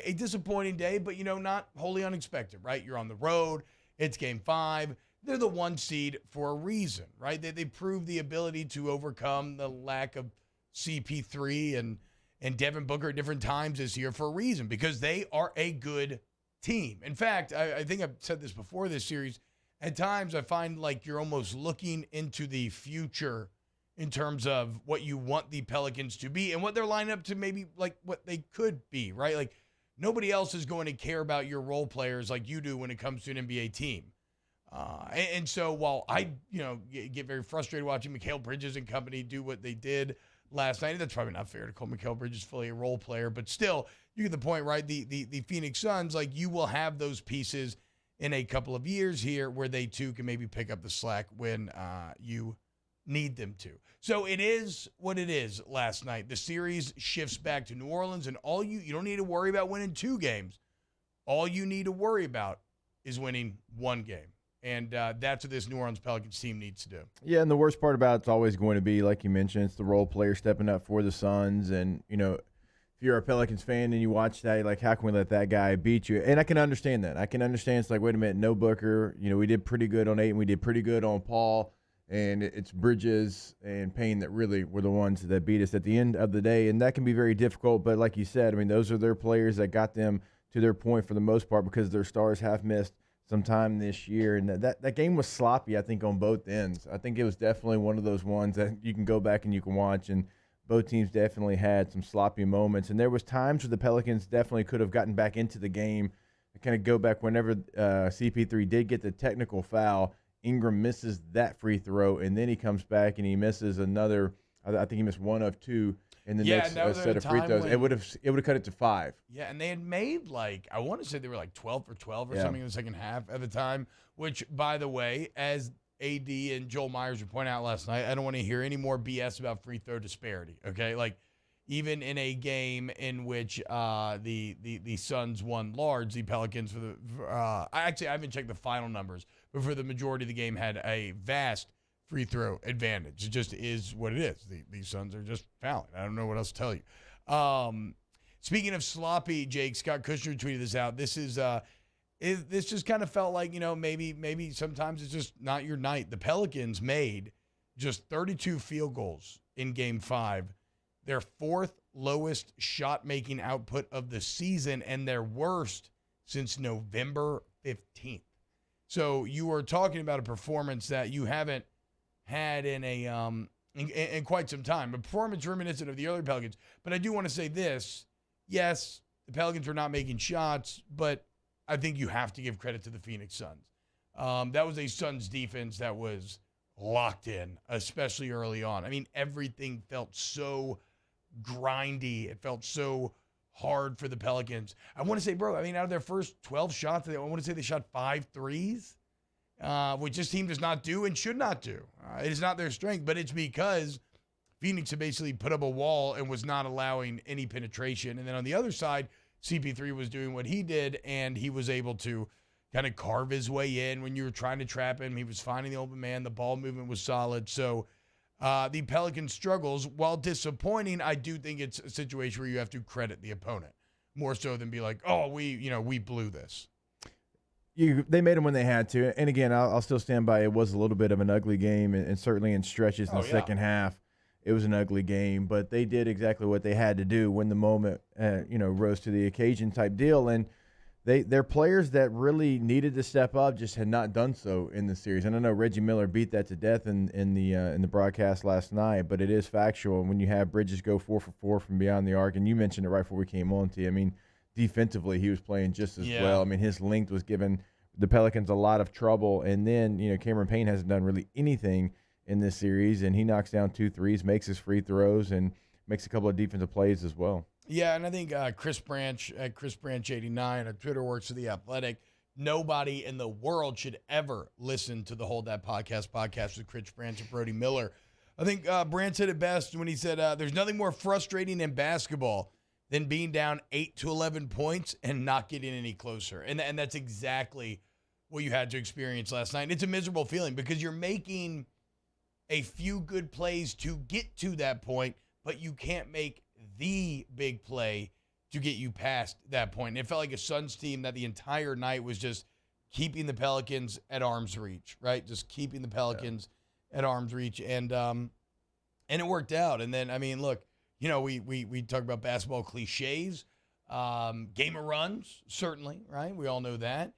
A disappointing day, but, not wholly unexpected, right? You're on the road. It's game 5. They're the 1 seed for a reason, right? They proved the ability to overcome the lack of CP3 and Devin Booker at different times this year for a reason, because they are a good team. In fact, I think I've said this before this series. At times, I find like you're almost looking into the future in terms of what you want the Pelicans to be and what they're lining up to maybe like what they could be, right? Like nobody else is going to care about your role players like you do when it comes to an NBA team. And so while I, get very frustrated watching Mikal Bridges and company do what they did last night, that's probably not fair to call Mikal Bridges fully a role player, but still, you get the point, right? The Phoenix Suns, like you will have those pieces in a couple of years here where they too can maybe pick up the slack when you need them to. So it is what it is last night. The series shifts back to New Orleans, and you don't need to worry about winning 2 games. All you need to worry about is winning 1 game. And that's what this New Orleans Pelicans team needs to do. Yeah, and the worst part about it's always going to be, like you mentioned, it's the role player stepping up for the Suns. And, if you're a Pelicans fan and you watch that, you're like, how can we let that guy beat you? And I can understand that. I can understand it's like, wait a minute, no Booker. We did pretty good on Ayton. We did pretty good on Paul. And it's Bridges and Payne that really were the ones that beat us at the end of the day. And that can be very difficult. But like you said, those are their players that got them to their point for the most part because their stars have missed some time this year. And that game was sloppy, I think, on both ends. I think it was definitely one of those ones that you can go back and you can watch. And both teams definitely had some sloppy moments. And there was times where the Pelicans definitely could have gotten back into the game. I kind of go back whenever CP3 did get the technical foul. Ingram misses that free throw, and then he comes back and he misses another. I think he missed 1 of 2 in the next set of free throws. It would have cut it to 5. Yeah, and they had made I want to say they were 12 for 12 or something in the second half at the time. Which, by the way, as AD and Joel Myers would point out last night, I don't want to hear any more BS about free throw disparity. Okay, even in a game in which the Suns won large, the Pelicans I haven't checked the final numbers, but for the majority of the game had a vast free throw advantage. It just is what it is. These Suns are just fouling. I don't know what else to tell you. Speaking of sloppy, Jake, Scott Kushner tweeted this out. This is this just kind of felt like, maybe sometimes it's just not your night. The Pelicans made just 32 field goals in game 5. Their 4th lowest shot-making output of the season and their worst since November 15th. So you are talking about a performance that you haven't had in in quite some time. A performance reminiscent of the early Pelicans. But I do want to say this. Yes, the Pelicans were not making shots, but I think you have to give credit to the Phoenix Suns. That was a Suns defense that was locked in, especially early on. Everything felt so grindy. It felt so hard for the Pelicans. I want to say, bro, out of their first 12 shots, I want to say they shot 5 threes, which this team does not do and should not do. It is not their strength, but it's because Phoenix had basically put up a wall and was not allowing any penetration. And then on the other side, CP3 was doing what he did, and he was able to kind of carve his way in when you were trying to trap him. He was finding the open man. The ball movement was solid. So the Pelicans' struggles, while disappointing, I do think it's a situation where you have to credit the opponent more so than be like, oh, we blew this. They made them when they had to. And again, I'll still stand by it was a little bit of an ugly game, and certainly in stretches in the second half, it was an ugly game. But they did exactly what they had to do when the moment, rose to the occasion type deal. And they're players that really needed to step up, just had not done so in the series. And I know Reggie Miller beat that to death in the broadcast last night, but it is factual. When you have Bridges go 4 for 4 from beyond the arc, and you mentioned it right before we came on to you, defensively, he was playing just as well. His length was giving the Pelicans a lot of trouble. And then, Cameron Payne hasn't done really anything in this series, and he knocks down 2 threes, makes his free throws, and makes a couple of defensive plays as well. Yeah, and I think Chris Branch at ChrisBranch89 on Twitter works for The Athletic. Nobody in the world should ever listen to the Hold That podcast with Chris Branch and Brody Miller. I think Branch said it best when he said, there's nothing more frustrating in basketball than being down 8 to 11 points and not getting any closer. And that's exactly what you had to experience last night. And it's a miserable feeling because you're making a few good plays to get to that point, but you can't make the big play to get you past that point. And it felt like a Suns team that the entire night was just keeping the Pelicans at arm's reach, right? Just keeping the Pelicans at arm's reach. And it worked out. And then, I mean, look, we talk about basketball cliches. Game of runs, certainly, right? We all know that.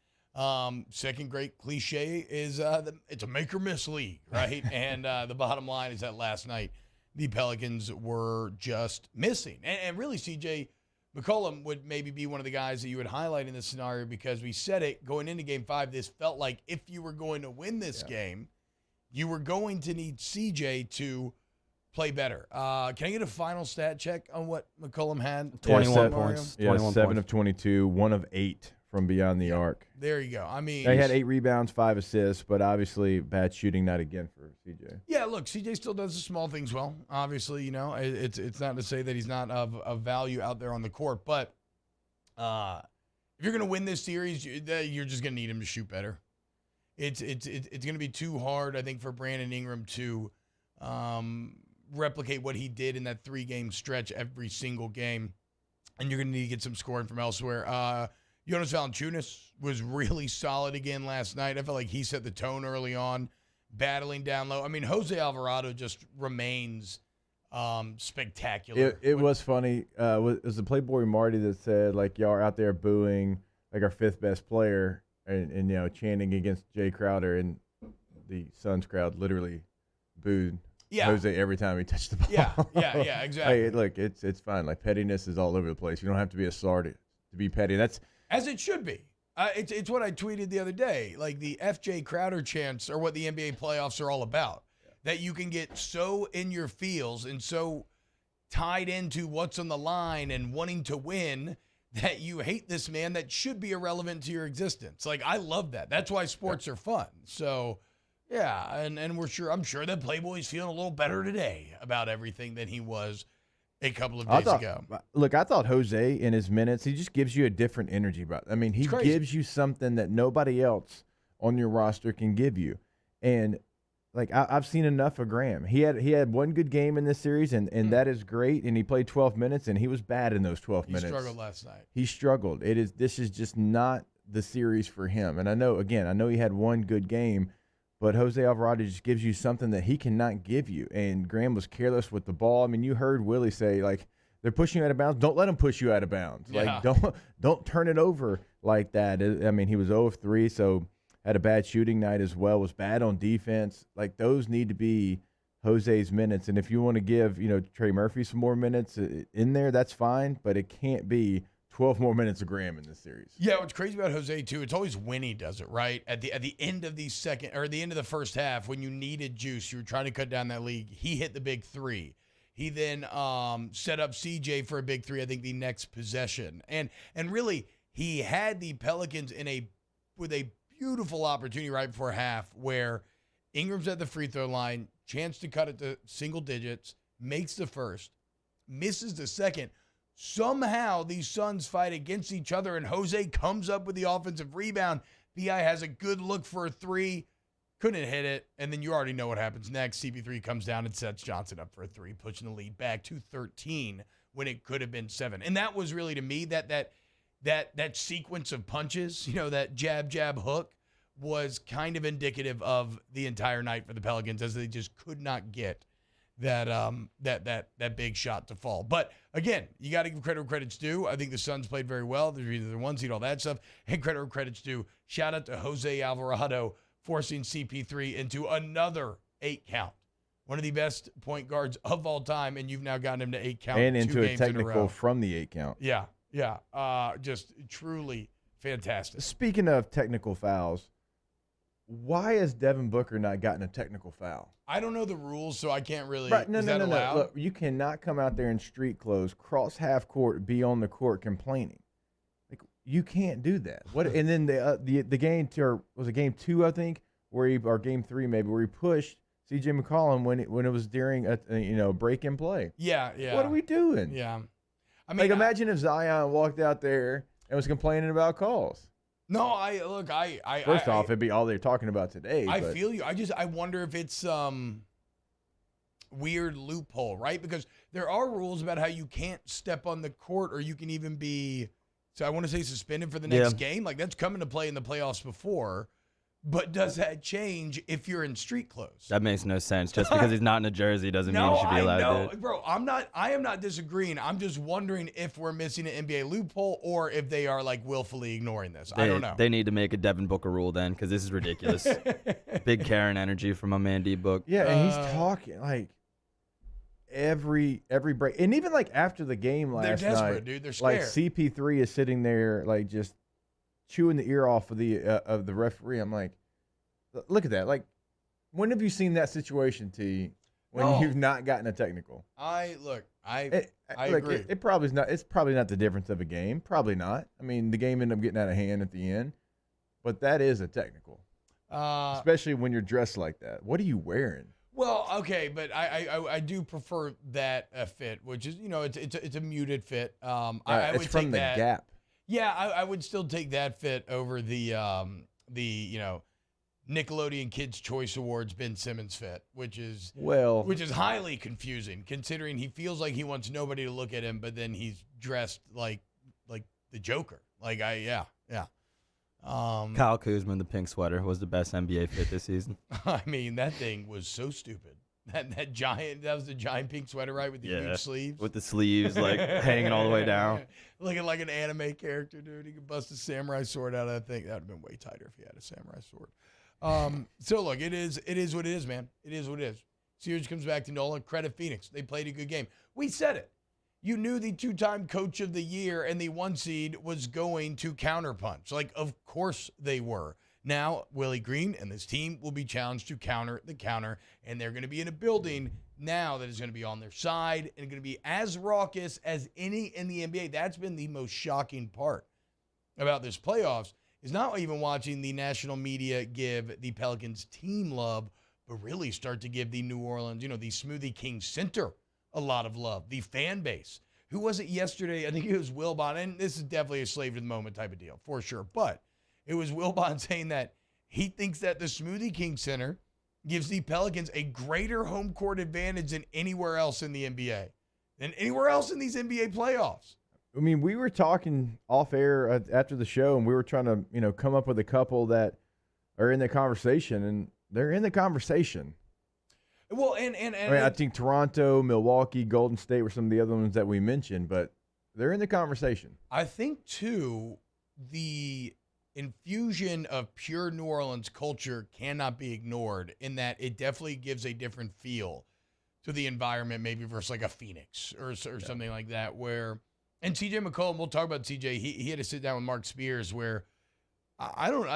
Second great cliche is it's a make or miss league, right? And the bottom line is that last night the Pelicans were just missing. And really, CJ McCollum would maybe be one of the guys that you would highlight in this scenario, because we said it going into Game 5, this felt like if you were going to win this game, you were going to need CJ to play better. Can I get a final stat check on what McCollum had? 21 points. Yeah, 21 7 points. of 22, 1 of 8 from beyond the arc. There you go. I mean, They had 8 rebounds, 5 assists, but obviously bad shooting night again for CJ. Yeah, look, CJ still does the small things well. Obviously, it's not to say that he's not of value out there on the court, but if you're going to win this series, you're just going to need him to shoot better. It's going to be too hard, I think, for Brandon Ingram to replicate what he did in that 3-game stretch every single game, and you're going to need to get some scoring from elsewhere. Jonas Valanciunas was really solid again last night. I felt like he set the tone early on, battling down low. I mean, Jose Alvarado just remains spectacular. It was funny. It was the Playboy Marty that said, like, y'all are out there booing, like, our 5th best player and chanting against Jay Crowder, and the Suns crowd literally booed Jose every time he touched the ball. Yeah, exactly. Hey, look, it's fine. Like, pettiness is all over the place. You don't have to be a star to be petty. That's as it should be. It's what I tweeted the other day. Like, the FJ Crowder chants are what the NBA playoffs are all about. Yeah. That you can get so in your feels and so tied into what's on the line and wanting to win that you hate this man that should be irrelevant to your existence. Like, I love that. That's why sports are fun. So, yeah, and I'm sure that Playboy's feeling a little better today about everything than he was a couple of days ago. Look, I thought Jose in his minutes, he just gives you a different energy. I mean, he gives you something that nobody else on your roster can give you. And, like, I've seen enough of Graham. He had one good game in this series, and that is great. And he played 12 minutes, and he was bad in those 12 minutes. He struggled last night. He struggled. This is just not the series for him. And I know he had one good game, but Jose Alvarado just gives you something that he cannot give you. And Graham was careless with the ball. I mean, you heard Willie say, like, they're pushing you out of bounds. Don't let them push you out of bounds. Yeah. Like, don't turn it over like that. I mean, he was 0 of 3, so had a bad shooting night as well, was bad on defense. Like, those need to be Jose's minutes. And if you want to give, Trey Murphy some more minutes in there, that's fine, but it can't be 12 more minutes of Graham in this series. Yeah, what's crazy about Jose too, it's always when he does it, right? At the end of the second or the end of the first half, when you needed juice, you were trying to cut down that lead. He hit the big 3. He then set up CJ for a big 3, I think, the next possession. And really, he had the Pelicans with a beautiful opportunity right before half where Ingram's at the free throw line, chance to cut it to single digits, makes the first, misses the second. Somehow these Suns fight against each other, and Jose comes up with the offensive rebound. B.I. has a good look for a 3, couldn't hit it, and then you already know what happens next. CP3 comes down and sets Johnson up for a 3, pushing the lead back to 13 when it could have been 7. And that was really, to me, that sequence of punches, that jab, hook, was kind of indicative of the entire night for the Pelicans, as they just could not get that big shot to fall. But again, you got to give credit where credit's due. I think the Suns played very well. They're either the 1 seed, all that stuff, and credit where credit's due. Shout out to Jose Alvarado forcing CP3 into another 8 count. One of the best point guards of all time, and you've now gotten him to 8 count and into a games technical in a from the 8 count. Yeah. Just truly fantastic. Speaking of technical fouls, why has Devin Booker not gotten a technical foul? I don't know the rules, so I can't really. Right, no. Allowed? Look, you cannot come out there in street clothes, cross half court, be on the court complaining. Like, you can't do that. What? And then the game was it game 2, I think, or game 3 maybe, where he pushed CJ McCollum when it was during a break in play. Yeah. What are we doing? Yeah. I mean, imagine if Zion walked out there and was complaining about calls. No, First off, it'd be all they're talking about today. I feel you. I wonder if it's weird loophole, right? Because there are rules about how you can't step on the court or you can even be, so I want to say suspended for the next game. Like that's come into play in the playoffs before. But does that change if you're in street clothes? That makes no sense. Just because he's not in a jersey doesn't mean he should be allowed to. Bro, I am not disagreeing. I'm just wondering if we're missing an NBA loophole or if they are like willfully ignoring this. I don't know. They need to make a Devin Booker rule then, because this is ridiculous. Big Karen energy from my man D Book. Yeah, and he's talking like every break, and even like after the game last night, they're desperate, dude. They're scared. Like CP3 is sitting there like just chewing the ear off of the referee. I'm like, look at that. Like, when have you seen that situation, T, when you've not gotten a technical? I agree. It probably is not. It's probably not the difference of a game. Probably not. I mean, the game ended up getting out of hand at the end, but that is a technical, especially when you're dressed like that. What are you wearing? Well, okay, but I do prefer that fit, which is it's a muted fit. I would it's from take the that. Gap. Yeah, I would still take that fit over the Nickelodeon Kids Choice Awards Ben Simmons fit, which is highly confusing considering he feels like he wants nobody to look at him, but then he's dressed like the Joker. Kyle Kuzma in the pink sweater was the best NBA fit this season. I mean, that thing was so stupid. That was the giant pink sweater, right? With the huge sleeves. With the sleeves like hanging all the way down. Looking like an anime character, dude. He could bust a samurai sword out of that thing. That would have been way tighter if he had a samurai sword. So look, it is what it is, man. It is what it is. Series comes back to Nola. Credit Phoenix. They played a good game. We said it. You knew the 2-time coach of the year and the 1 seed was going to counterpunch. Like, of course they were. Now, Willie Green and this team will be challenged to counter the counter, and they're going to be in a building now that is going to be on their side and going to be as raucous as any in the NBA. That's been the most shocking part about this playoffs, is not even watching the national media give the Pelicans team love, but really start to give the New Orleans, the Smoothie King Center a lot of love, the fan base. Who was it yesterday? I think it was Wilbon, and this is definitely a slave to the moment type of deal, for sure, but it was Wilbon saying that he thinks that the Smoothie King Center gives the Pelicans a greater home court advantage than anywhere else in the NBA, than anywhere else in these NBA playoffs. I mean, we were talking off air after the show, and we were trying to, come up with a couple that are in the conversation, and they're in the conversation. Well, I think Toronto, Milwaukee, Golden State were some of the other ones that we mentioned, but they're in the conversation. I think, too, the infusion of pure New Orleans culture cannot be ignored in that it definitely gives a different feel to the environment, maybe versus like a Phoenix or something like that. And CJ McCollum, we'll talk about CJ. He had to sit down with Mark Spears where I don't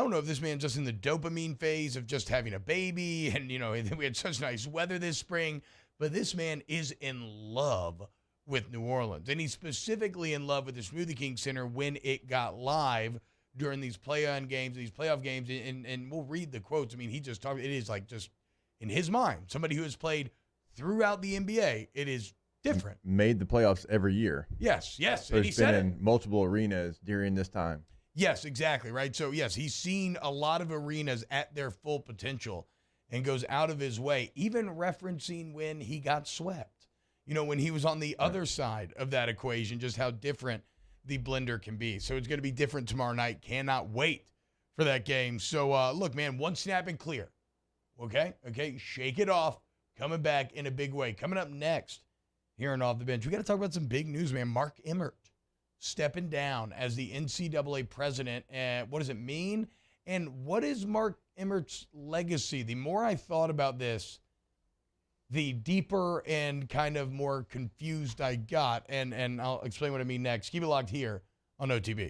know if this man's just in the dopamine phase of just having a baby and, we had such nice weather this spring, but this man is in love with New Orleans. And he's specifically in love with the Smoothie King Center when it got live during these play-on games, these playoff games, and we'll read the quotes. I mean, he just talked, it is like just in his mind, somebody who has played throughout the NBA, it is different. Made the playoffs every year. Yes. So and he's been in multiple arenas during this time. Yes, exactly, right? So, yes, he's seen a lot of arenas at their full potential and goes out of his way, even referencing when he got swept. When he was on the other side of that equation, just how different the blender can be. So it's going to be different tomorrow night. Cannot wait for that game. So, look, man, one snap and clear. Okay? Shake it off. Coming back in a big way. Coming up next here on Off the Bench, we got to talk about some big news, man. Mark Emmert stepping down as the NCAA president. And what does it mean? And what is Mark Emmert's legacy? The more I thought about this, the deeper and kind of more confused I got. And I'll explain what I mean next. Keep it locked here on OTB.